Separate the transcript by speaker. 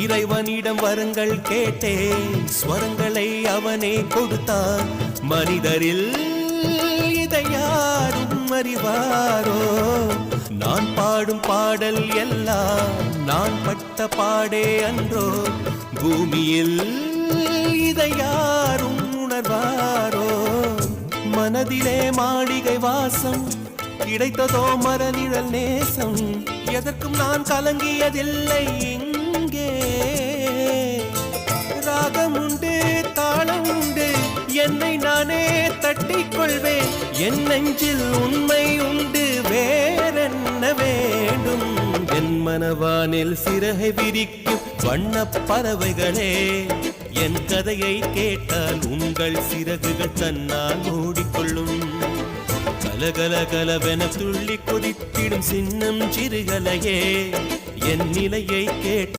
Speaker 1: இறைவனிடம் வரங்கள் கேட்டேன், ஸ்வரங்களை அவனே கொடுத்தான். மனிதரில் இதை யாரும் அறிவாரோ? நான் பாடும் பாடல் எல்லாம் நான் பட்ட பாடே அன்றோ? பூமியில் இதை யாரும் உணர்வாரோ? மனதிலே மாளிகை வாசம், கிடைத்ததோ மரநிழல் நேசம். எதற்கும் நான் கலங்கியதில்லை இங்கே. ராகம் உண்டு, தாளம் உண்டு, என்னை நானே தட்டிக் கொள்வேன். என் நெஞ்சில் உண்மை உண்டு, வேறென்ன வேண்டும்? என் மனவானில் சிறகை விரிக்கும் வண்ணப் பறவைகளே, என் கதையை கேட்டால் உங்கள் சிறகுகள் தன்னால் மூடிக்கொள்ளும். கலகல கலவென துள்ளி கொதித்திடும் சின்னம் சிறுகலையே, என் நிலையை கேட்டு